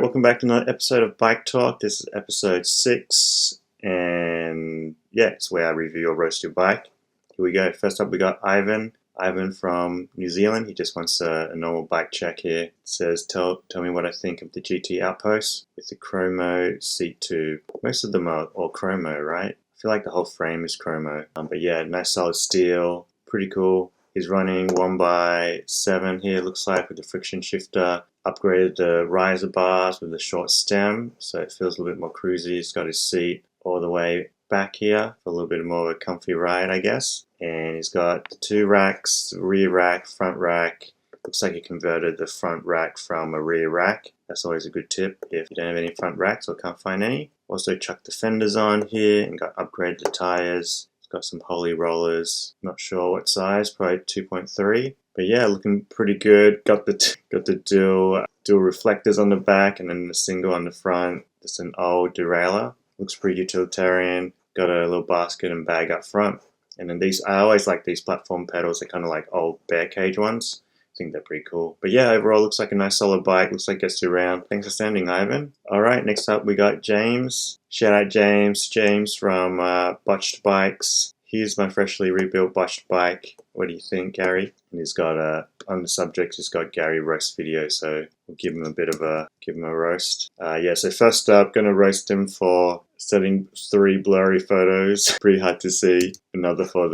welcome back to another episode of Bike Talk. This is episode 6, and yeah, it's where I review or roast your bike. Here we go. First up, we got Ivan. Ivan from New Zealand. He just wants a normal bike check here. It says, tell me what I think of the GT Outpost with the chromo seat tube. Most of them are all chromo, right? I feel like the whole frame is chromo. But yeah, nice solid steel. Pretty cool. He's running 1x7 here, looks like, with the friction shifter. Upgraded the riser bars with the short stem, so it feels a little bit more cruisy. He's got his seat all the way back here for a little bit more of a comfy ride, I guess. And he's got the 2 racks, rear rack, front rack. Looks like he converted the front rack from a rear rack. That's always a good tip if you don't have any front racks or can't find any. Also chucked the fenders on here and got upgraded the tires. Got some Holy rollers, not sure what size, probably 2.3. But yeah, looking pretty good. Got the dual reflectors on the back and then the single on the front. Just an old derailleur. Looks pretty utilitarian. Got a little basket and bag up front. And then these, I always like these platform pedals. They're kind of like old bear cage ones. I think they're pretty cool. But yeah, overall looks like a nice solid bike. Looks like it gets you around. Thanks for sending, Ivan. Alright, next up we got James. Shout out James. James from Botched Bikes. Here's my freshly rebuilt botched bike. What do you think, Gary? And he's got on the subject, he's got Gary roast video, so we'll give him a roast. Yeah, so first up, gonna roast him for setting 3 blurry photos. Pretty hard to see. Another for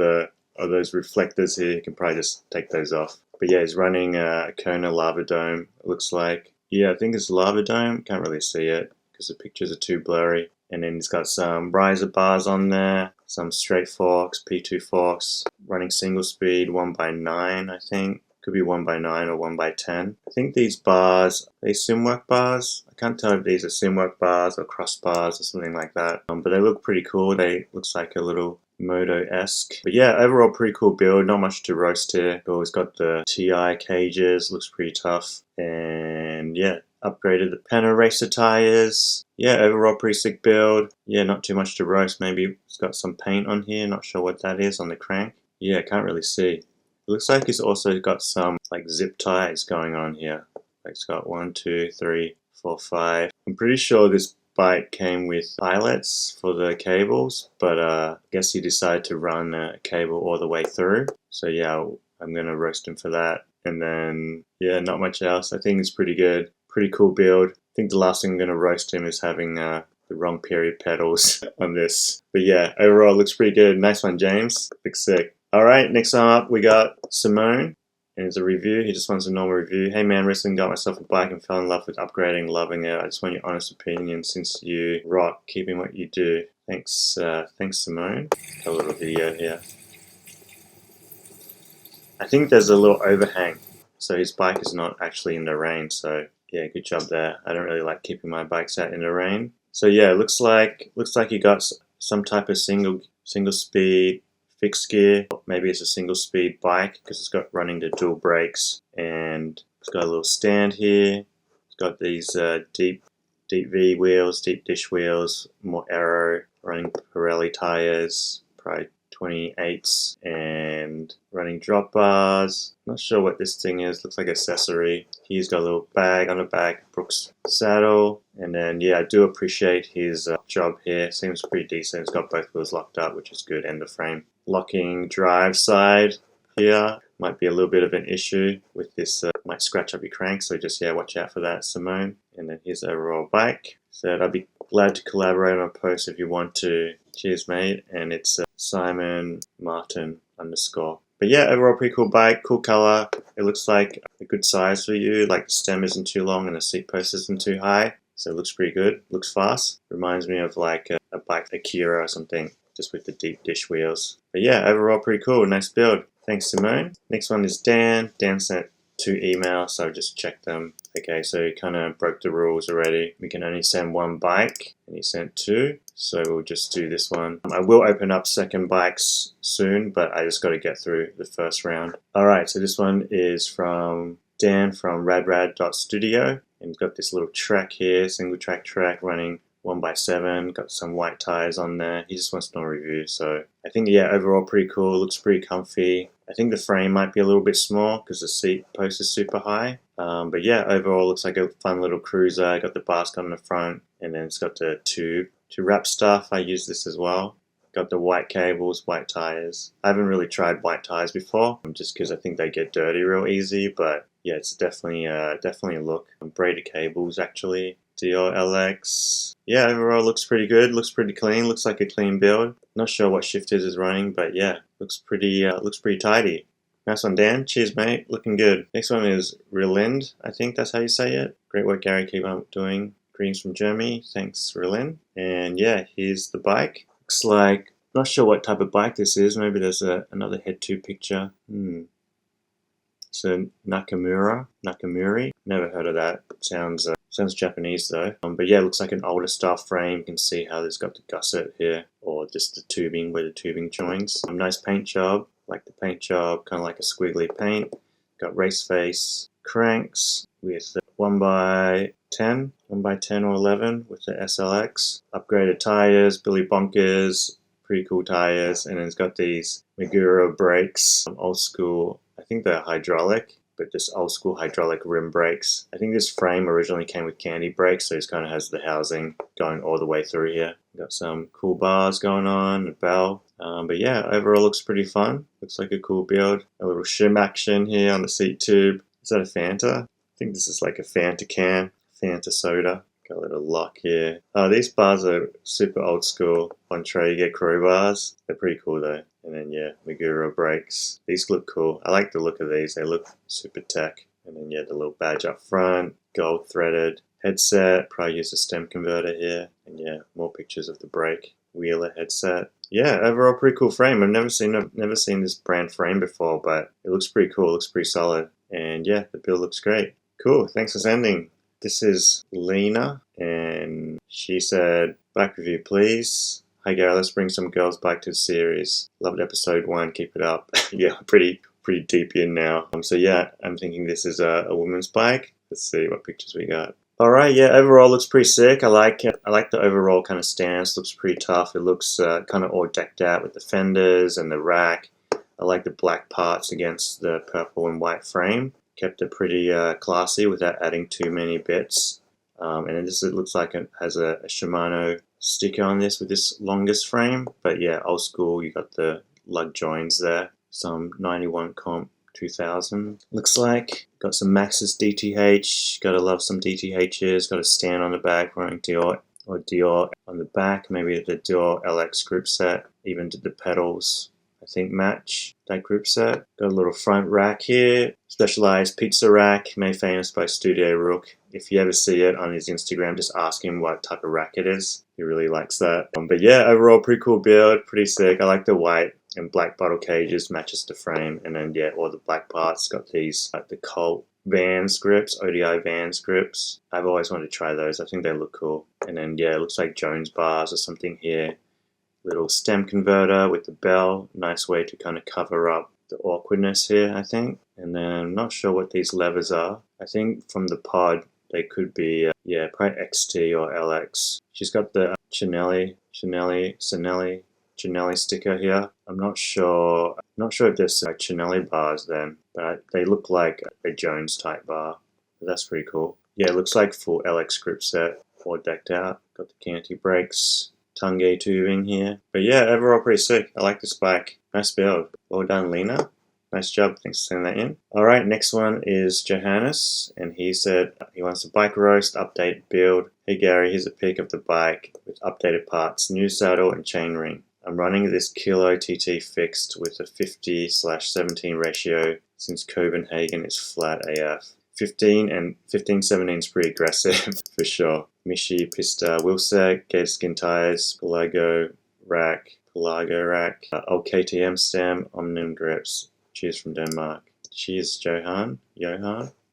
those reflectors here. You can probably just take those off. But yeah, he's running a Kona Lava Dome, it looks like. Yeah, I think it's Lava Dome. Can't really see it because the pictures are too blurry. And then he's got some riser bars on there, some straight forks, P2 forks, running single speed 1x9, I think. Could be 1x9 or 1x10. I think these bars, are they Simwork bars? I can't tell if these are Simwork bars or cross bars or something like that. But they look pretty cool. They looks like a little Moto-esque. But yeah, overall pretty cool build. Not much to roast here. Always got the TI cages. Looks pretty tough. And yeah, upgraded the Penna Racer tires. Yeah, overall pretty sick build. Yeah, not too much to roast. Maybe it's got some paint on here. Not sure what that is on the crank. Yeah, can't really see. It looks like it's also got some like zip ties going on here. Like it's got 1, 2, 3, 4, 5. I'm pretty sure this bike came with eyelets for the cables, but I guess he decided to run a cable all the way through. So yeah, I'm gonna roast him for that. And then yeah, not much else. I think it's pretty good. Pretty cool build. I think the last thing I'm gonna roast him is having the wrong period pedals on this. But yeah, overall looks pretty good. Nice one, James. Looks sick. Alright, next up we got Simone. And it's a review. He just wants a normal review. Hey man, recently got myself a bike and fell in love with upgrading, loving it. I just want your honest opinion since you rock keeping what you do. Thanks, thanks Simone. Got a little video here. I think there's a little overhang, so his bike is not actually in the rain. So yeah, good job there. I don't really like keeping my bikes out in the rain. So yeah, looks like you got some type of single speed fixed gear. Maybe it's a single speed bike because it's got running the dual brakes, and it's got a little stand here. It's got these deep V wheels, deep dish wheels, more aero, running Reilly tires, probably 28s, and running drop bars. Not sure what this thing is. Looks like accessory. He's got a little bag on the back, Brooks saddle, and then yeah, I do appreciate his job here. Seems pretty decent. It's got both wheels locked up, which is good, and the frame. Locking drive side here might be a little bit of an issue with this. Might scratch up your crank, so just yeah, watch out for that, Simone. And then here's the overall bike. Said I'd be glad to collaborate on a post if you want to. Cheers, mate. And it's Simon Martin _. But yeah, overall pretty cool bike, cool color. It looks like a good size for you. Like the stem isn't too long and the seat post isn't too high, so it looks pretty good. Looks fast. Reminds me of like a bike Akira or something, just with the deep dish wheels. But yeah, overall pretty cool. Nice build. Thanks, Simone. Next one is Dan. Dan sent 2 emails, so I just checked them. Okay, so he kind of broke the rules already. We can only send 1 bike, and he sent 2. So we'll just do this one. I will open up second bikes soon, but I just got to get through the first round. Alright, so this one is from Dan from radrad.studio. And he's got this little track here, single track running 1x7, got some white tires on there. He just wants no review, so I think yeah, overall pretty cool, looks pretty comfy. I think the frame might be a little bit small because the seat post is super high. But yeah, overall looks like a fun little cruiser. Got the basket on the front, and then it's got the tube to wrap stuff. I use this as well. Got the white cables, white tires. I haven't really tried white tires before, just because I think they get dirty real easy. But yeah, it's definitely a look. Braided cables actually. Dior LX. Yeah, overall looks pretty good. Looks pretty clean. Looks like a clean build. Not sure what shifters is running, but yeah, looks pretty tidy. Nice one, Dan. Cheers, mate. Looking good. Next one is Rilind. I think that's how you say it. Great work, Gary. Keep on doing. Greetings from Germany. Thanks, Rilind. And yeah, here's the bike. Looks like, not sure what type of bike this is. Maybe there's another head to picture. So Nakamura. Never heard of that. Sounds Japanese though. But yeah, it looks like an older style frame. You can see how there's got the gusset here, or just the tubing where the tubing joins. Nice paint job. Like the paint job, kind of like a squiggly paint. Got race face cranks with 1x10 or 11 with the SLX. Upgraded tires, Billy Bonkers, pretty cool tires, and then it's got these Meguro brakes, old school. I think they're hydraulic, but just old school hydraulic rim brakes. I think this frame originally came with candy brakes, so it kind of has the housing going all the way through here. Got some cool bars going on, a bell. But yeah, overall looks pretty fun. Looks like a cool build. A little shim action here on the seat tube. Is that a Fanta? I think this is like a Fanta can, Fanta soda. Got a little lock here. Oh, these bars are super old school. On tray you get crowbars. They're pretty cool though. And then yeah, Meguro brakes. These look cool. I like the look of these. They look super tech. And then yeah, the little badge up front, gold threaded headset. Probably use a stem converter here. And yeah, more pictures of the brake. Wheeler headset. Yeah, overall pretty cool frame. I've never seen this brand frame before, but it looks pretty cool. It looks pretty solid. And yeah, the build looks great. Cool. Thanks for sending. This is Lena, and she said, "Bike review, please. Hi Gary, let's bring some girls back to the series. Loved episode 1. Keep it up." Yeah, pretty deep in now. So yeah, I'm thinking this is a woman's bike. Let's see what pictures we got. All right, yeah, overall looks pretty sick. I like it. I like the overall kind of stance. Looks pretty tough. It looks kind of all decked out with the fenders and the rack. I like the black parts against the purple and white frame. Kept it pretty classy without adding too many bits. And then this, it looks like it has a Shimano sticker on this with this longest frame. But yeah, old school. You got the lug joins there. Some 91 comp 2000 looks like. Got some Maxxis DTH. Gotta love some DTHs. Got a stand on the back running Dior or Dior on the back. Maybe the Dior LX group set. Even did the pedals, I think, match that group set. Got a little front rack here. Specialized pizza rack, made famous by Studio Rook. If you ever see it on his Instagram, just ask him what type of rack it is. He really likes that. But yeah, overall pretty cool build, pretty sick. I like the white and black bottle cages, matches the frame. And then yeah, all the black parts got these like the Colt Vans grips, ODI Vans grips. I've always wanted to try those. I think they look cool. And then yeah, it looks like Jones bars or something here. Little stem converter with the bell. Nice way to kind of cover up the awkwardness here, I think. And then I'm not sure what these levers are. I think from the pod they could be yeah, probably XT or LX. She's got the Chinelli sticker here. I'm not sure if there's like Chinelli bars then, but they look like a Jones type bar. But that's pretty cool. Yeah, it looks like full LX grip set, all decked out. Got the canty brakes. Tungay tubing here. But yeah, overall pretty sick. I like this bike. Nice build. Well done, Lena. Nice job. Thanks for sending that in. Alright, next one is Johannes. And he said he wants a bike roast, update build. Hey Gary, here's a pic of the bike with updated parts, new saddle and chainring. I'm running this Kilo TT fixed with a 50/17 ratio since Copenhagen is flat AF. 15/17 is pretty aggressive for sure. Mishi, Pista, Wheelset, Gator Skin Tires, Pelago rack, old KTM stem, Omnium grips. Cheers from Denmark. Cheers, Johan.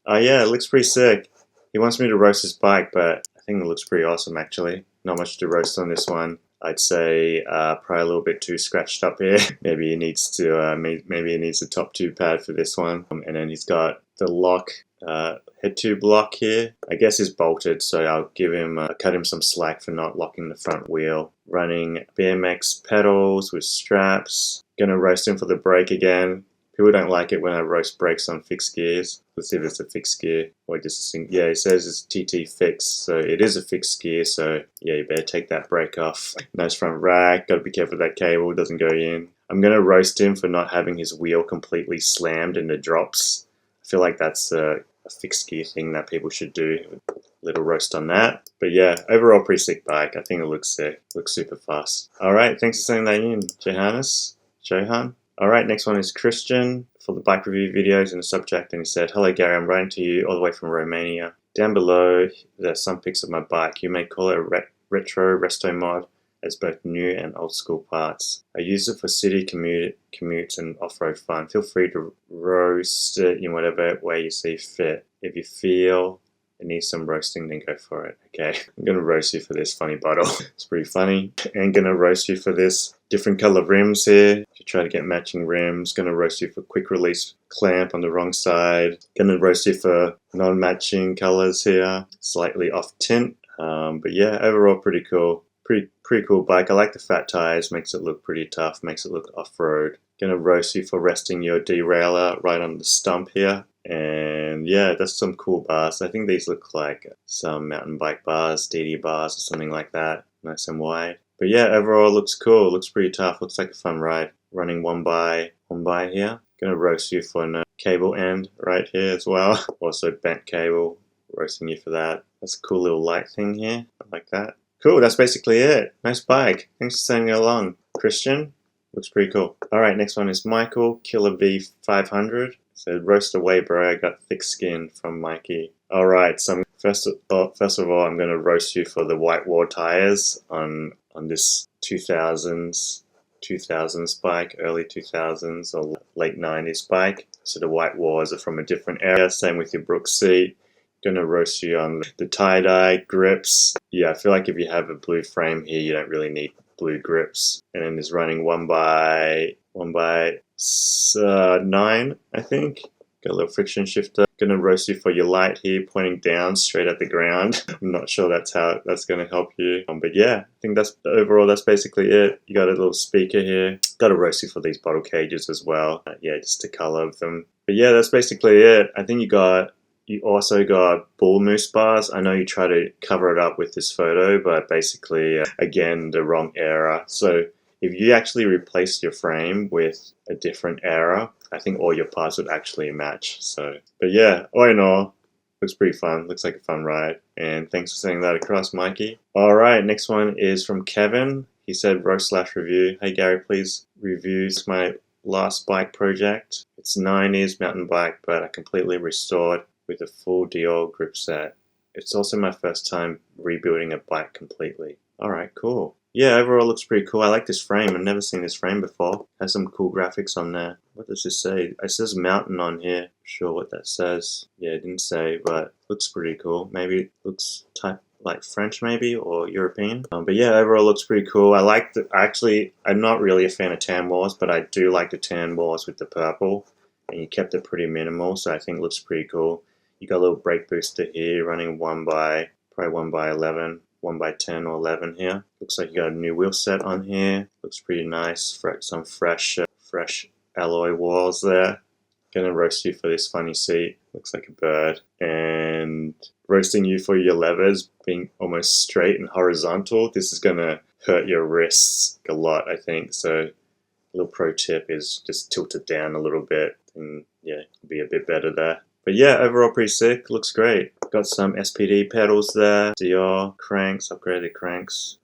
Oh yeah, it looks pretty sick. He wants me to roast his bike, but I think it looks pretty awesome actually. Not much to roast on this one. I'd say probably a little bit too scratched up here. Maybe he needs to maybe he needs a top tube pad for this one. And then he's got the lock head tube lock here. I guess is bolted, so I'll give him cut him some slack for not locking the front wheel. Running BMX pedals with straps. Gonna roast him for the brake again People don't like it when I roast brakes on fixed gears. Let's see if it's a fixed gear or just a single. Yeah, it says it's TT fixed, so it is a fixed gear. So yeah, you better take that brake off. Nice front rack. Got to be careful that cable doesn't go in. I'm gonna roast him for not having his wheel completely slammed in the drops. I feel like that's a fixed gear thing that people should do. Little roast on that. But yeah, overall pretty sick bike. I think it looks sick. Looks super fast. Alright, thanks for sending that in, Johannes. Johan. Alright, next one is Cristian for the bike review videos and the subject, and he said, "Hello Gary, I'm writing to you all the way from Romania. Down below there's some pics of my bike. You may call it a retro resto mod, as both new and old school parts. I use it for city commutes and off-road fun. Feel free to roast it in whatever way you see fit. If you feel it needs some roasting, then go for it." Okay, I'm gonna roast you for this funny bottle. It's pretty funny. And gonna roast you for this different color rims here to try to get matching rims. Gonna roast you for quick release clamp on the wrong side. Gonna roast you for non-matching colors here, slightly off tint. But yeah, overall pretty cool. Pretty cool bike. I like the fat tires, makes it look pretty tough, makes it look off-road. Gonna roast you for resting your derailleur right on the stump here. And yeah, that's some cool bars. I think these look like some mountain bike bars, DD bars or something like that. Nice and wide. But yeah, overall looks cool. Looks pretty tough. Looks like a fun ride. Running one by here. Gonna roast you for no cable end right here as well. Also bent cable. Roasting you for that. That's a cool little light thing here. I like that. Cool, that's basically it. Nice bike. Thanks for sending it along. Cristian, looks pretty cool. Alright, next one is Michael, Killer V500. So roast away, bro. I got thick skin from Mikey. Alright, so first of all, I'm going to roast you for the white wall tires on this 2000s bike, early 2000s or late 90s bike. So the white walls are from a different area. Same with your Brooks seat. Gonna roast you on the tie-dye grips. Yeah, I feel like if you have a blue frame here, you don't really need blue grips. And then there's running 1x9, I think. Got a little friction shifter. Gonna roast you for your light here, pointing down straight at the ground. I'm not sure that's gonna help you. But yeah, I think that's basically it. You got a little speaker here. Got to roast you for these bottle cages as well. Yeah, just the color of them. But yeah, that's basically it. I think you also got bull moose bars. I know you try to cover it up with this photo, but basically, again, the wrong era. So if you actually replaced your frame with a different era, I think all your parts would actually match. So, but yeah, all in all, looks pretty fun. Looks like a fun ride. And thanks for sending that across, Mikey. All right, next one is from Kevin. He said, roast/review. Hey, Gary, please review my last bike project. It's 90s mountain bike, but I completely restored with a full Dior grip set. It's also my first time rebuilding a bike completely. Alright, cool. Yeah, overall looks pretty cool. I like this frame. I've never seen this frame before. Has some cool graphics on there. What does this say? It says mountain on here. Not sure what that says. Yeah, it didn't say, but looks pretty cool. Maybe it looks type like French maybe, or European. But yeah, overall looks pretty cool. I like I'm not really a fan of tan walls, but I do like the tan walls with the purple. And you kept it pretty minimal, so I think it looks pretty cool. You got a little brake booster here, running probably 1x11, 1x10 or 11 here. Looks like you got a new wheel set on here. Looks pretty nice. Some fresh alloy walls there. Gonna roast you for this funny seat. Looks like a bird. And roasting you for your levers being almost straight and horizontal. This is gonna hurt your wrists a lot, I think. So a little pro tip is just tilt it down a little bit, and yeah, be a bit better there. But yeah, overall pretty sick. Looks great. Got some SPD pedals there. Dior cranks, upgraded cranks.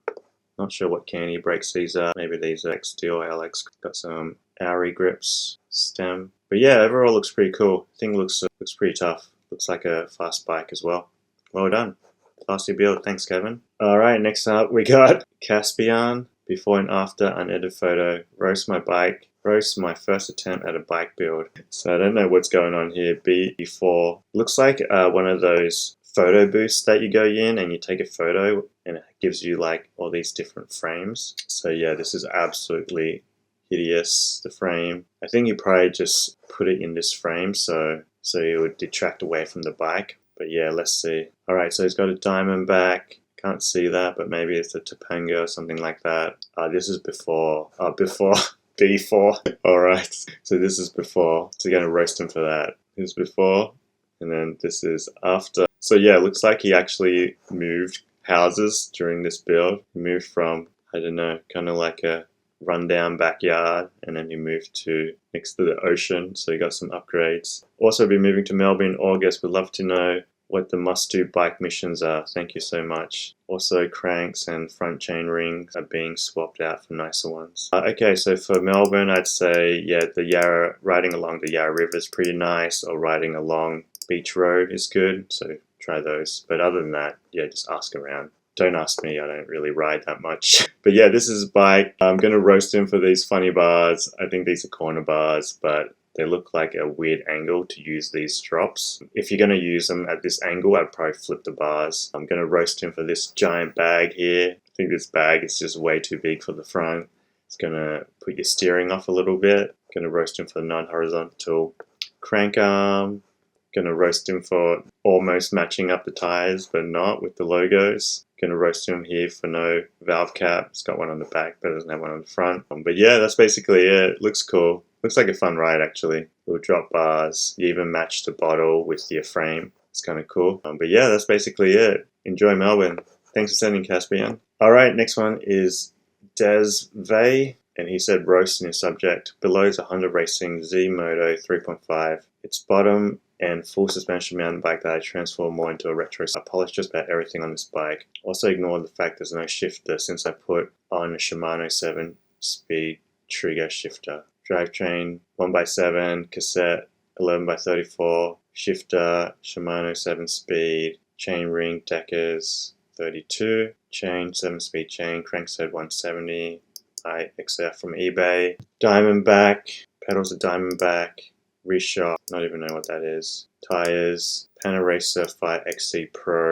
Not sure what candy brakes these are. Maybe these are X Dior LX. Got some Auri grips, stem. But yeah, overall looks pretty cool. Thing looks pretty tough. Looks like a fast bike as well. Well done. Classy build. Thanks, Kevin. Alright, next up we got Caspian. Before and after unedited photo. Roast my bike. Roast my first attempt at a bike build. So I don't know what's going on here. Before. Looks like one of those photo booths that you go in and you take a photo and it gives you like all these different frames. So yeah, this is absolutely hideous, the frame. I think you probably just put it in this frame so it would detract away from the bike. But yeah, let's see. Alright, so he's got a diamond back. Can't see that, but maybe it's a Topanga or something like that. This is before B4. Alright, so this is before. So you're going to roast him for that. This is before, and then this is after. So yeah, it looks like he actually moved houses during this build. He moved from, I don't know, kind of like a rundown backyard, and then he moved to next to the ocean, so he got some upgrades. Also be moving to Melbourne in August. Would love to know what the must-do bike missions are. Thank you so much. Also, cranks and front chain rings are being swapped out for nicer ones. Okay, so for Melbourne, I'd say, yeah, the Yarra, riding along the Yarra River is pretty nice, or riding along Beach Road is good, so try those. But other than that, yeah, just ask around. Don't ask me, I don't really ride that much. But yeah, this is his bike. I'm going to roast him for these funny bars. I think these are corner bars, but they look like a weird angle to use these drops. If you're going to use them at this angle, I'd probably flip the bars. I'm going to roast him for this giant bag here. I think this bag is just way too big for the front. It's going to put your steering off a little bit. Going to roast him for the non-horizontal crank arm. Going to roast him for almost matching up the tires, but not with the logos. Going to roast him here for no valve cap. It's got one on the back, but it doesn't have one on the front. But yeah, that's basically it. Looks cool. Looks like a fun ride, actually. Little drop bars. You even match the bottle with your frame. It's kind of cool. But yeah, that's basically it. Enjoy Melbourne. Thanks for sending, Caspian. Alright, next one is Desvae. And he said roast in his subject. Below is a Honda Racing Z Moto 3.5. Its bottom and full suspension mountain bike that I transformed more into a retro. I polished just about everything on this bike. Also ignore the fact there's no shifter since I put on a Shimano 7-speed trigger shifter. Drivetrain 1x7, cassette 11x34, shifter Shimano 7-speed, chain ring deckers 32, chain 7-speed chain, crankset 170, XF from eBay, Diamondback, pedals are Diamondback, Reshot, not even know what that is, tires, Panaracer 5XC Pro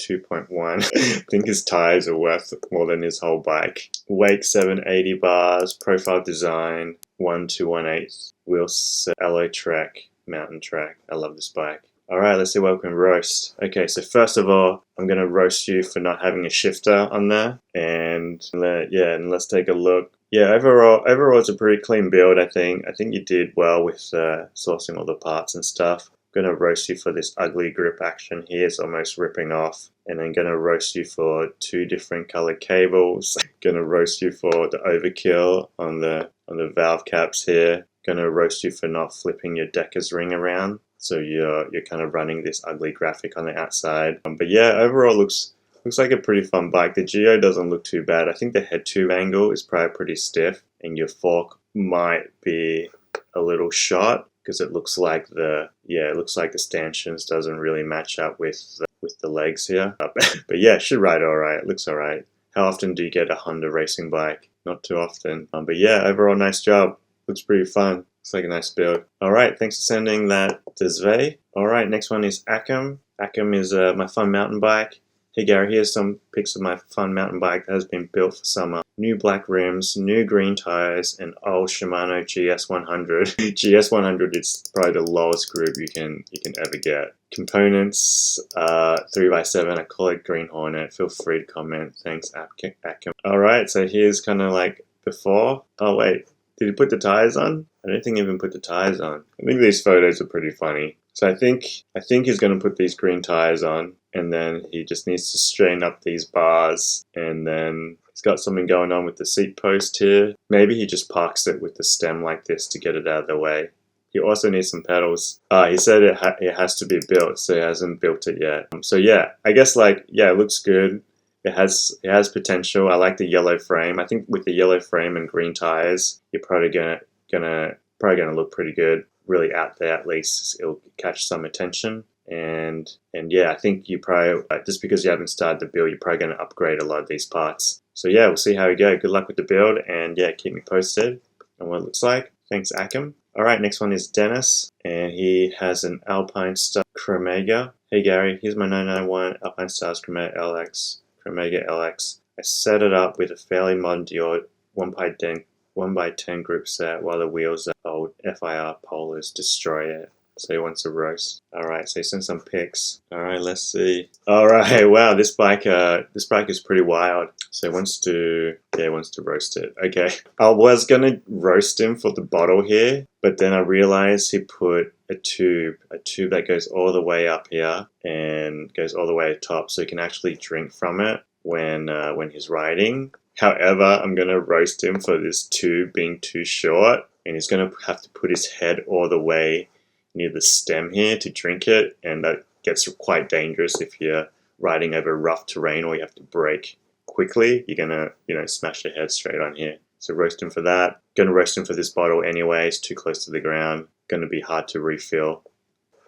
2.1. I think his tires are worth more than his whole bike. Wake 780 bars, profile design, 1/218 wheel set, alloy track, mountain track. I love this bike. Alright, let's see what we can roast. Okay, so first of all, I'm going to roast you for not having a shifter on there. And let's take a look. Yeah, overall it's a pretty clean build, I think. I think you did well with sourcing all the parts and stuff. I'm going to roast you for this ugly grip action here. It's almost ripping off. And then going to roast you for 2 different colored cables. Going to roast you for the overkill on the valve caps here. Going to roast you for not flipping your decker's ring around. So you're kind of running this ugly graphic on the outside. But yeah, overall looks like a pretty fun bike. The geo doesn't look too bad. I think the head tube angle is probably pretty stiff, and your fork might be a little short because it looks like the stanchions doesn't really match up with the legs here. But yeah, it should ride alright. It looks alright. How often do you get a Honda racing bike? Not too often. But yeah, overall nice job. Looks pretty fun. Looks like a nice build. Alright, thanks for sending that, Desvae. Alright, next one is Achim. Achim is my fun mountain bike. Hey Gary, here's some pics of my fun mountain bike that has been built for summer. New black rims, new green tires, and old Shimano GS100. GS100 is probably the lowest group you can ever get. Components, 3x7, I call it Green Hornet. Feel free to comment. Thanks, Achim. Alright, so here's kind of like before. Oh wait, did he put the tires on? I don't think he even put the tires on. I think these photos are pretty funny. So I think he's going to put these green tires on, and then he just needs to straighten up these bars, and then he's got something going on with the seat post here. Maybe he just parks it with the stem like this to get it out of the way. He also needs some pedals. He said it has to be built, so he hasn't built it yet. So yeah, I guess it looks good. It has potential. I like the yellow frame. I think with the yellow frame and green tires, you're probably gonna look pretty good. Really out there, at least it'll catch some attention. And yeah, I think you probably just because you haven't started the build, you're probably going to upgrade a lot of these parts. So yeah, we'll see how we go. Good luck with the build, and yeah, keep me posted on what it looks like. Thanks, Achim. All right, next one is Denis, and he has an Alpine Star Cremega. Hey Gary, here's my 991 Alpine Stars Cremega LX. I set it up with a fairly modern Dior 1x10 group set while the wheels are old FIR Polars destroy it. So he wants to roast. Alright, so he sent some pics. Alright, let's see. Alright, wow, this bike is pretty wild. So he wants to roast it. Okay. I was gonna roast him for the bottle here, but then I realized he put a tube that goes all the way up here and goes all the way to top, so he can actually drink from it when he's riding. However, I'm gonna roast him for this tube being too short, and he's gonna have to put his head all the way near the stem here to drink it, and that gets quite dangerous if you're riding over rough terrain or you have to brake quickly. You're gonna, smash your head straight on here. So roast him for that. Gonna roast him for this bottle anyway. It's too close to the ground. Gonna be hard to refill.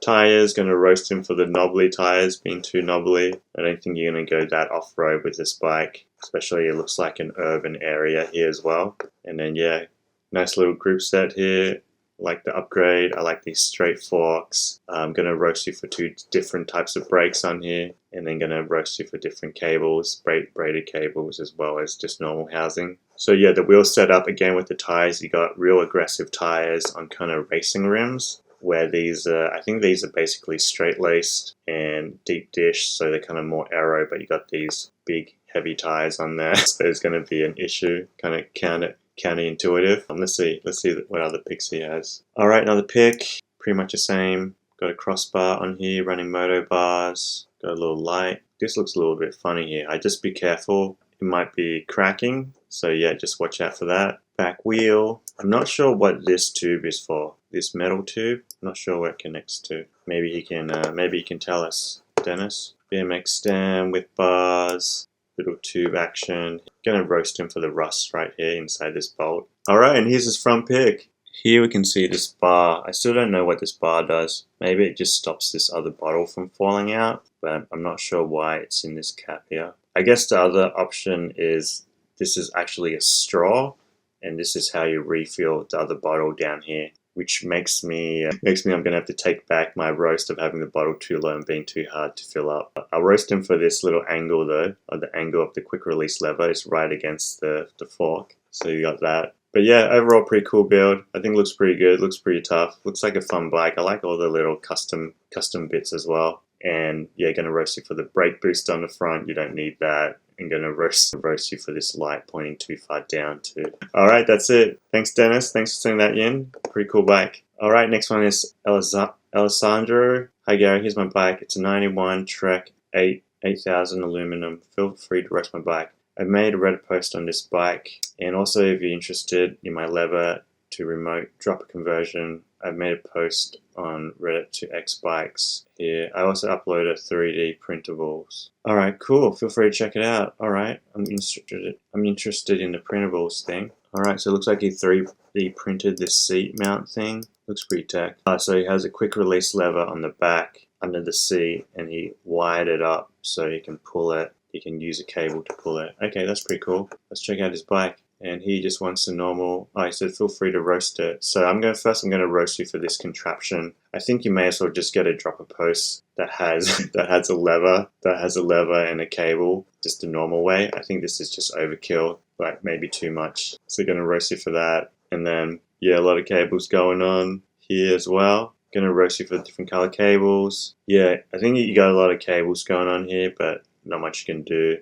Tires, gonna roast him for the knobbly tires being too knobbly. I don't think you're gonna go that off-road with this bike, especially it looks like an urban area here as well. And then yeah, nice little group set here. I like the upgrade. I like these straight forks. I'm gonna roast you for 2 different types of brakes on here, and then gonna roast you for different cables, braided cables, as well as just normal housing. So yeah, the wheel setup again with the tires, you got real aggressive tires on kind of racing rims, where these I think these are basically straight laced and deep dish, so they're kind of more aero, but you got these big heavy tires on there. So there's going to be an issue, kind of counterintuitive. Let's see what other pics he has. Alright, another pic, pretty much the same. Got a crossbar on here, running moto bars, got a little light. This looks a little bit funny here. I just be careful, it might be cracking, so yeah, just watch out for that. Back wheel, I'm not sure what this tube is for, this metal tube. I'm not sure where it connects to. Maybe he can tell us, Denis. BMX stand with bars, little tube action. Gonna roast him for the rust right here inside this bolt. Alright, and here's his front pic. Here we can see this bar. I still don't know what this bar does. Maybe it just stops this other bottle from falling out, but I'm not sure why it's in this cap here. I guess the other option is this is actually a straw, and this is how you refill the other bottle down here, which makes me I'm gonna have to take back my roast of having the bottle too low and being too hard to fill up. I'll roast him for this little angle though, or the angle of the quick release lever is right against the fork. So you got that. But yeah, overall pretty cool build. I think it looks pretty good, looks pretty tough. Looks like a fun bike. I like all the little custom bits as well. And yeah, gonna roast you for the brake boost on the front. You don't need that. I'm gonna roast you for this light pointing too far down too. Alright, that's it. Thanks Denis, thanks for sending that in. Pretty cool bike. Alright, next one is Alessandro. Hi Gary, here's my bike. It's a 91 Trek 8000 aluminum. Feel free to roast my bike. I've made a Reddit post on this bike, and also if you're interested in my lever to remote dropper conversion, I've made a post on Reddit to X bikes here. I also uploaded 3D printables. Alright, cool. Feel free to check it out. Alright, I'm interested in the printables thing. Alright, so it looks like he 3D printed this seat mount thing. Looks pretty tech. So he has a quick release lever on the back under the seat, and he wired it up so he can pull it. He can use a cable to pull it. Okay, that's pretty cool. Let's check out his bike. And he just wants a normal. Oh, he said feel free to roast it. So I'm gonna roast you for this contraption. I think you may as well just get a dropper post that has a lever and a cable, just the normal way. I think this is just overkill, like maybe too much. So gonna roast you for that. And then yeah, a lot of cables going on here as well. Gonna roast you for different color cables. Yeah, I think you got a lot of cables going on here, but not much you can do.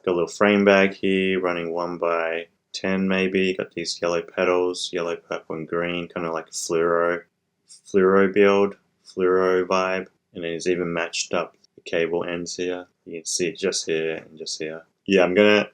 Got a little frame bag here, running 1x10 maybe. Got these yellow pedals, yellow, purple, and green, kind of like a fluoro build, fluoro vibe. And then it's even matched up the cable ends here. You can see it just here and just here. Yeah, I'm gonna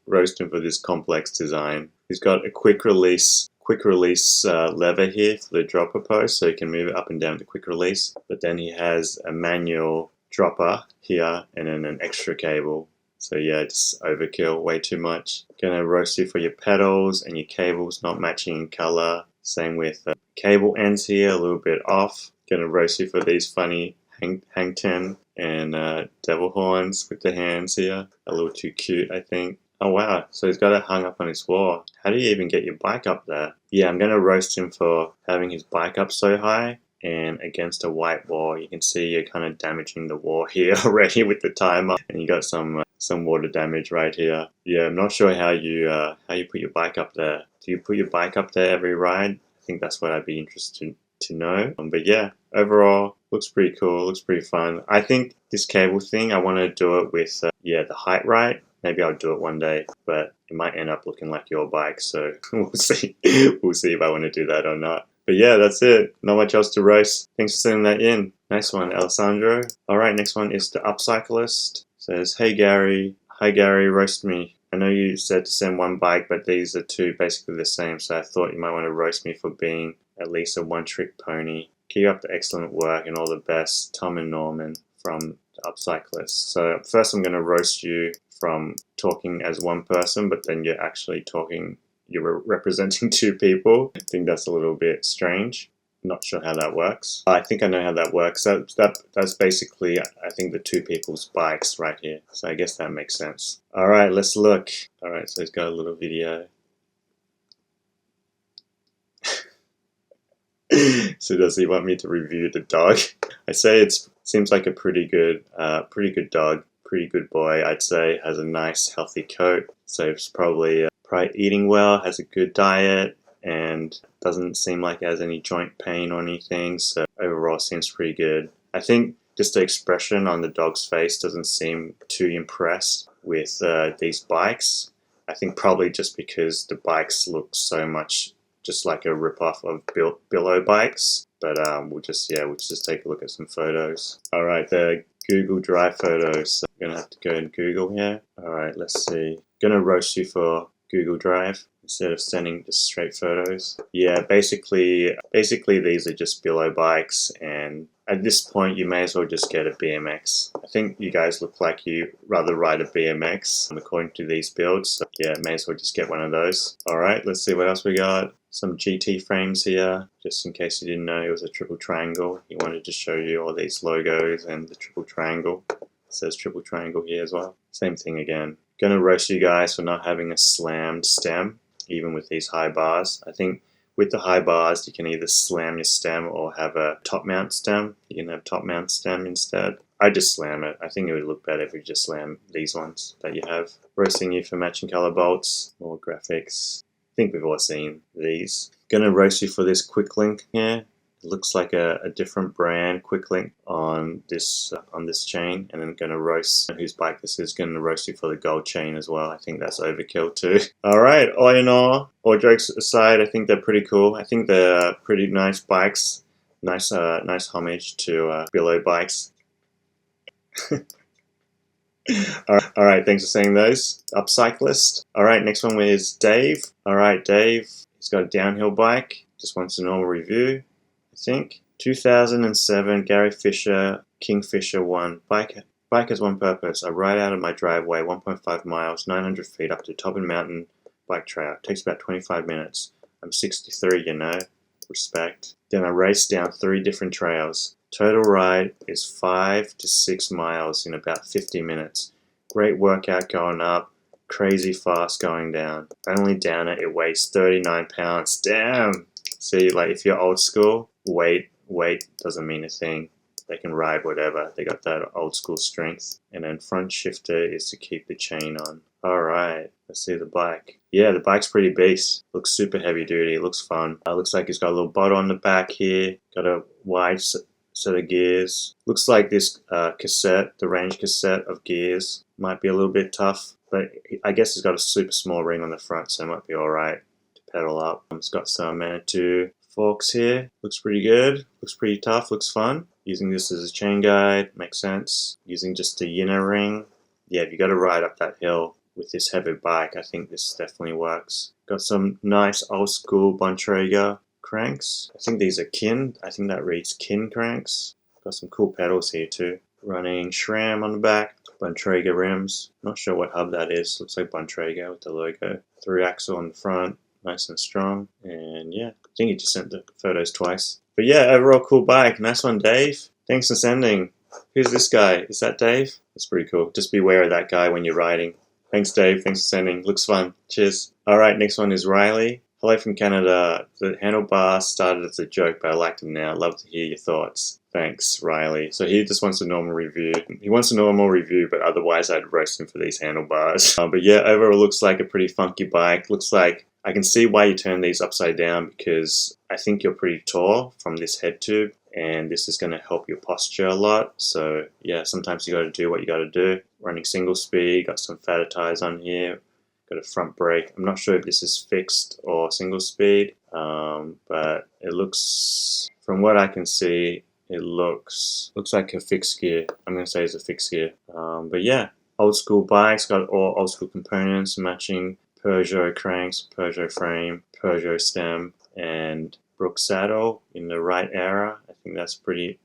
roast him for this complex design. He's got a quick release lever here for the dropper post, so you can move it up and down the quick release. But then he has a manual dropper here and then an extra cable. So yeah, just overkill, way too much. Gonna roast you for your pedals and your cables not matching in color. Same with cable ends here, a little bit off. Gonna roast you for these funny hang ten and devil horns with the hands here. A little too cute, I think. Oh wow, so he's got it hung up on his wall. How do you even get your bike up there? Yeah, I'm gonna roast him for having his bike up so high and against a white wall. You can see you're kind of damaging the wall here already with the timer, and you got some water damage right here. Yeah, I'm not sure how you put your bike up there. Do you put your bike up there every ride? I think that's what I'd be interested to know. But yeah, overall, looks pretty cool, looks pretty fun. I think this cable thing, I want to do it with, yeah, the height right. Maybe I'll do it one day, but it might end up looking like your bike, so we'll see. We'll see if I want to do that or not. But yeah, that's it. Not much else to roast. Thanks for sending that in. Nice one, Alessandro. Alright, next one is the Upcyclist. Says, hey Gary. Hi Gary, roast me. I know you said to send one bike, but these are two basically the same, so I thought you might want to roast me for being at least a one-trick pony. Keep up the excellent work and all the best, Tom and Norman from the Upcyclist. So first I'm going to roast you from talking as one person, but then you're actually talking, you're representing two people. I think that's a little bit strange. Not sure how that works. I think I know how that works. That's basically, I think, the two people's bikes right here. So I guess that makes sense. Alright, let's look. Alright, so he's got a little video. So does he want me to review the dog? I say it seems like a pretty good dog, pretty good boy. I'd say has a nice healthy coat. So it's probably eating well, has a good diet, and doesn't seem like it has any joint pain or anything. So overall seems pretty good. I think just the expression on the dog's face doesn't seem too impressed with these bikes. I think probably just because the bikes look so much just like a rip-off of Billo bikes. But we'll just take a look at some photos. Alright, the Google Drive photos. So I'm gonna have to go and Google here. Alright, let's see. Gonna roast you for Google Drive instead of sending just straight photos. Yeah, basically these are just Billo bikes, and at this point you may as well just get a BMX. I think you guys look like you rather ride a BMX according to these builds. So yeah, may as well just get one of those. Alright, let's see what else we got. Some GT frames here, just in case you didn't know it was a triple triangle. He wanted to show you all these logos and the triple triangle. It says triple triangle here as well. Same thing again. Gonna roast you guys for not having a slammed stem, even with these high bars. I think with the high bars, you can either slam your stem or have a top mount stem. You can have top mount stem instead. I just slam it. I think it would look better if you just slam these ones that you have. Roasting you for matching color bolts, more graphics. I think we've all seen these. Gonna roast you for this quick link here. It looks like a different brand quick link on this chain, and then gonna roast whose bike this is. Gonna roast you for the gold chain as well. I think that's overkill too. Alright, all in all jokes aside, I think they're pretty cool. I think they're pretty nice bikes. Nice homage to Billo bikes. Alright, thanks for saying those. Upcyclist. Alright, next one is Dave. Alright, Dave. He's got a downhill bike. Just wants a normal review, I think. 2007 Gary Fisher Kingfisher 1. Bike has one purpose. I ride out of my driveway 1.5 miles, 900 feet up to Tobin Mountain bike trail. It takes about 25 minutes. I'm 63, you know. Respect. Then I race down 3 different trails. Total ride is 5 to 6 miles in about 50 minutes. Great workout going up, crazy fast going down. Only down it weighs 39 pounds. Damn! See, like if you're old school, weight doesn't mean a thing. They can ride whatever. They got that old school strength. And then front shifter is to keep the chain on. Alright, let's see the bike. Yeah, the bike's pretty beast. Looks super heavy duty. Looks fun. Looks like it's got a little bottle on the back here. Got a wide set of gears. Looks like this cassette, the range cassette of gears, might be a little bit tough, but I guess it's got a super small ring on the front, so it might be alright to pedal up. It's got some Manitou forks here. Looks pretty good. Looks pretty tough. Looks fun. Using this as a chain guide makes sense. Using just a Yinner ring. Yeah, if you got to ride up that hill with this heavy bike, I think this definitely works. Got some nice old school Bontrager cranks. I think these are Kin. I think that reads Kin cranks. Got some cool pedals here too. Running SRAM on the back. Bontrager rims. Not sure what hub that is. Looks like Bontrager with the logo. 3-axle on the front. Nice and strong. And yeah, I think he just sent the photos twice. But yeah, overall cool bike. Nice one, Dave. Thanks for sending. Who's this guy? Is that Dave? That's pretty cool. Just beware of that guy when you're riding. Thanks, Dave. Thanks for sending. Looks fun. Cheers. Alright, next one is Reilly. Hello from Canada. The handlebar started as a joke, but I like them now. Love to hear your thoughts. Thanks, Reilly. So he just wants a normal review. He wants a normal review, but otherwise I'd roast him for these handlebars. But yeah, overall looks like a pretty funky bike. Looks like I can see why you turn these upside down, because I think you're pretty tall from this head tube, and this is going to help your posture a lot. So yeah, sometimes you got to do what you got to do. Running single speed, got some fatter tires on here, got a front brake. I'm not sure if this is fixed or single speed, but it looks, from what I can see, it looks like a fixed gear. I'm going to say it's a fixed gear. But yeah, old school bikes, got all old school components, matching Peugeot cranks, Peugeot frame, Peugeot stem, and Brook saddle in the right era. I think that's pretty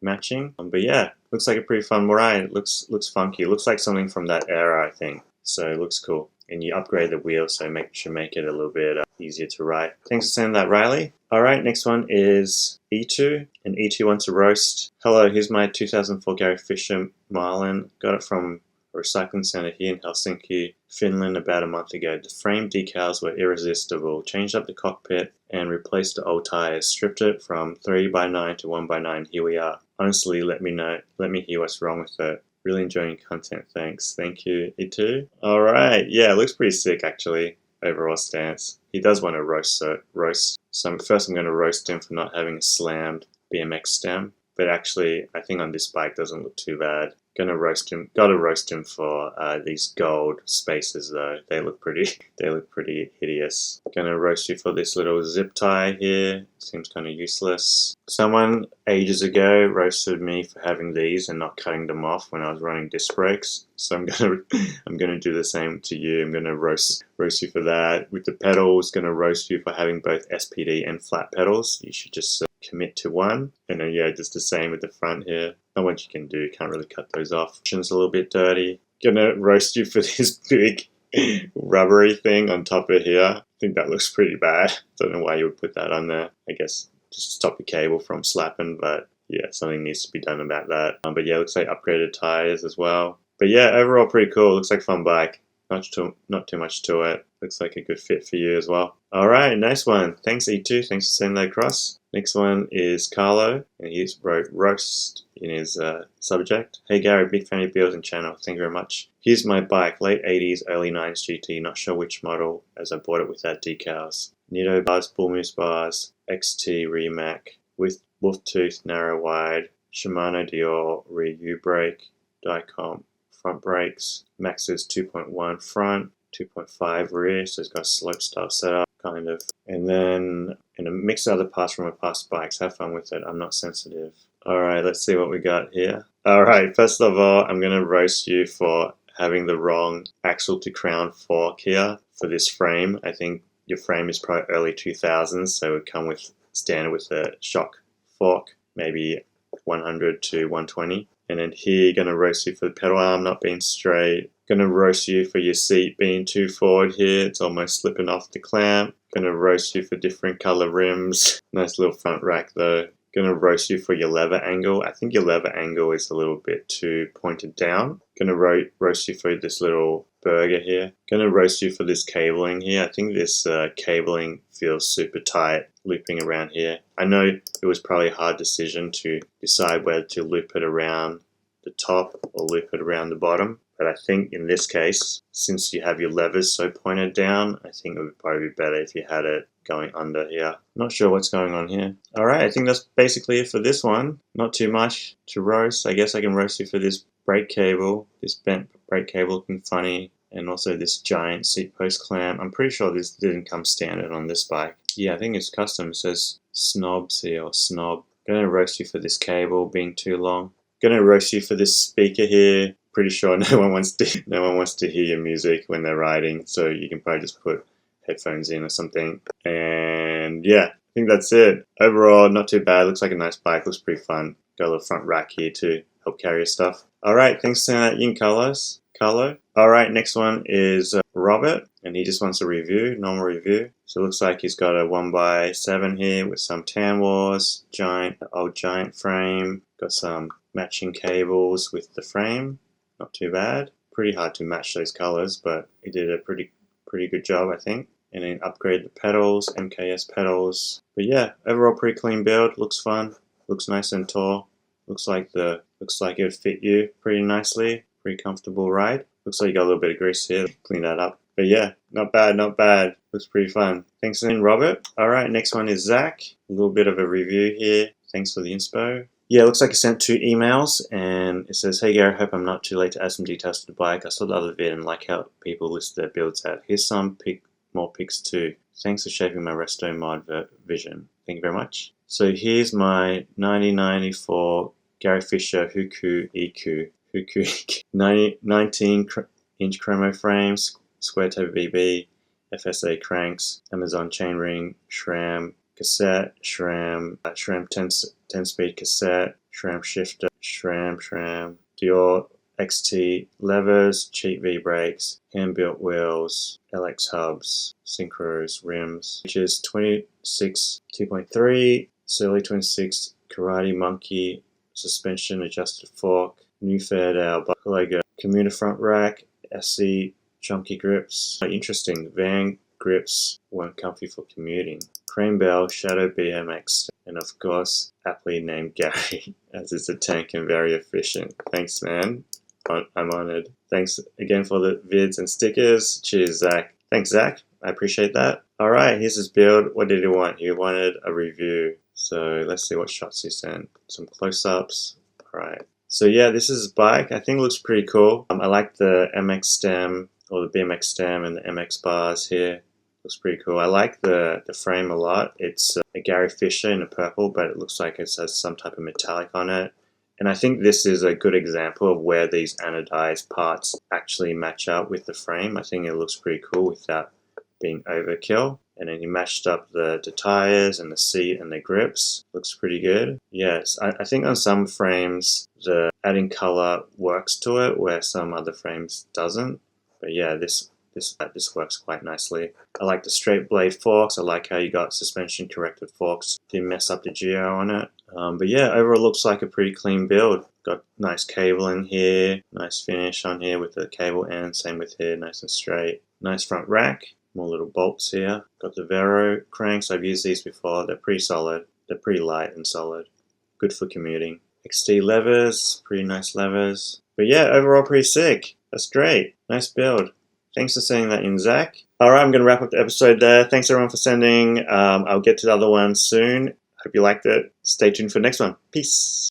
matching. But yeah, looks like a pretty fun ride. Looks funky. Looks like something from that era, I think. So it looks cool. And you upgrade the wheel, so should make it a little bit easier to ride. Thanks for sending that, Reilly. Alright, next one is Eetu, and Eetu wants a roast. Hello, here's my 2004 Gary Fisher Marlin. Got it from a recycling center here in Helsinki, Finland about a month ago. The frame decals were irresistible. Changed up the cockpit and replaced the old tires. Stripped it from 3x9 to 1x9. Here we are. Honestly, let me hear what's wrong with it. Really enjoying content, thanks. Thank you, Eetu. Alright, yeah, it looks pretty sick actually. Overall stance. He does want to roast. So first I'm going to roast him for not having a slammed BMX stem. But actually, I think on this bike doesn't look too bad. Gonna roast him. Gotta roast him for these gold spaces though. They look pretty hideous. Gonna roast you for this little zip tie here. Seems kind of useless. Someone ages ago roasted me for having these and not cutting them off when I was running disc brakes. So I'm gonna do the same to you. I'm gonna roast you for that. With the pedals, gonna roast you for having both SPD and flat pedals. You should just commit to one. And then yeah, just the same with the front here. Not much you can do, can't really cut those off. It's a little bit dirty. Gonna roast you for this big rubbery thing on top of here. I think that looks pretty bad. Don't know why you would put that on there. I guess just to stop the cable from slapping, but yeah, something needs to be done about that. But yeah, looks like upgraded tires as well. But yeah, overall pretty cool. Looks like a fun bike. Not too much to it. Looks like a good fit for you as well. Alright, nice one. Thanks Eetu, thanks for sending that across. Next one is Carlo, and he's wrote roast in his subject. Hey Gary, big fan of your builds and channel, thank you very much. Here's my bike, late 80s, early 90s GT, not sure which model, as I bought it without decals. Nitto bars, bull moose bars, XT Remac, with wolf tooth, narrow wide, Shimano Dior rear U-brake, Dicom front brakes, max is 2.1 front, 2.5 rear, so it's got a slope style setup, kind of. And then in a mix of other parts from my past bikes, have fun with it, I'm not sensitive. Alright, let's see what we got here. Alright, first of all, I'm going to roast you for having the wrong axle to crown fork here for this frame. I think your frame is probably early 2000s, so it would come with standard with a shock fork, maybe 100 to 120. And then here, gonna roast you for the pedal arm not being straight. Gonna roast you for your seat being too forward here. It's almost slipping off the clamp. Gonna roast you for different color rims. Nice little front rack though. Gonna roast you for your lever angle. I think your lever angle is a little bit too pointed down. Gonna roast you for this little burger here. Gonna roast you for this cabling here. I think this cabling feels super tight looping around here. I know it was probably a hard decision to decide whether to loop it around the top or loop it around the bottom. But I think in this case, since you have your levers so pointed down, I think it would probably be better if you had it going under here. Not sure what's going on here. Alright, I think that's basically it for this one. Not too much to roast. I guess I can roast you for this brake cable, this bent brake cable looking funny, and also this giant seat post clamp. I'm pretty sure this didn't come standard on this bike. Yeah, I think it's custom. It says snobs here, or snob. Gonna roast you for this cable being too long. Gonna roast you for this speaker here. Pretty sure no one wants to hear your music when they're riding, so you can probably just put headphones in or something. And yeah, I think that's it. Overall, not too bad. Looks like a nice bike. Looks pretty fun. Got a little front rack here to help carry your stuff. Alright, thanks for sending that in, Carlo. Alright, next one is Robert, and he just wants a review, normal review. So it looks like he's got a 1x7 here with some Tan Wars, old giant frame. Got some matching cables with the frame. Not too bad. Pretty hard to match those colors, but he did a pretty good job, I think. And then upgrade the pedals, MKS pedals. But yeah, overall pretty clean build. Looks fun. Looks nice and tall. Looks like it would fit you pretty nicely. Pretty comfortable ride. Looks like you got a little bit of grease here. Clean that up. But yeah, not bad, not bad. Looks pretty fun. Thanks again, Robert. Alright, next one is Zach. A little bit of a review here. Thanks for the inspo. Yeah, it looks like he sent 2 emails, and it says, "Hey Gary, hope I'm not too late to add some details to the bike. I saw the other vid and like how people list their builds out. Here's some more pics too. Thanks for shaping my resto mod vision. Thank you very much." So here's my 1994 Gary Fisher Huku Eetu. 19-inch chromo frames, square toe BB, FSA cranks, Amazon chainring, SRAM cassette, SRAM 10-speed cassette, SRAM shifter, SRAM, Dior XT levers, cheap V brakes, hand-built wheels, LX hubs, synchros, rims, which is 26 2.3, Surly 26 Karate Monkey, suspension adjusted fork, new Fairdale Lego, commuter front rack, SC chunky grips. Interesting, van grips weren't comfy for commuting. Crane bell, Shadow BMX, and of course, aptly named Gary, as it's a tank and very efficient. Thanks, man. I'm honored. Thanks again for the vids and stickers. Cheers, Zach. Thanks, Zach. I appreciate that. Alright, here's his build. What did he want? He wanted a review. So let's see what shots he sent. Some close-ups. Alright. So yeah, this is his bike. I think it looks pretty cool. I like the MX stem, or the BMX stem, and the MX bars here. Looks pretty cool. I like the frame a lot. It's a Gary Fisher in a purple, but it looks like it has some type of metallic on it. And I think this is a good example of where these anodized parts actually match up with the frame. I think it looks pretty cool without being overkill. And then he matched up the tires and the seat and the grips. Looks pretty good. Yes, I think on some frames the adding color works to it where some other frames doesn't. But yeah, this works quite nicely. I like the straight blade forks. I like how you got suspension corrected forks. Didn't mess up the geo on it. But yeah, overall looks like a pretty clean build. Got nice cabling here, nice finish on here with the cable end, same with here, nice and straight. Nice front rack, more little bolts here. Got the Vero cranks, I've used these before, they're pretty solid. They're pretty light and solid. Good for commuting. XT levers, pretty nice levers. But yeah, overall pretty sick. That's great. Nice build. Thanks for sending that in, Zach. Alright, I'm going to wrap up the episode there. Thanks everyone for sending. I'll get to the other one soon. Hope you liked it. Stay tuned for the next one. Peace.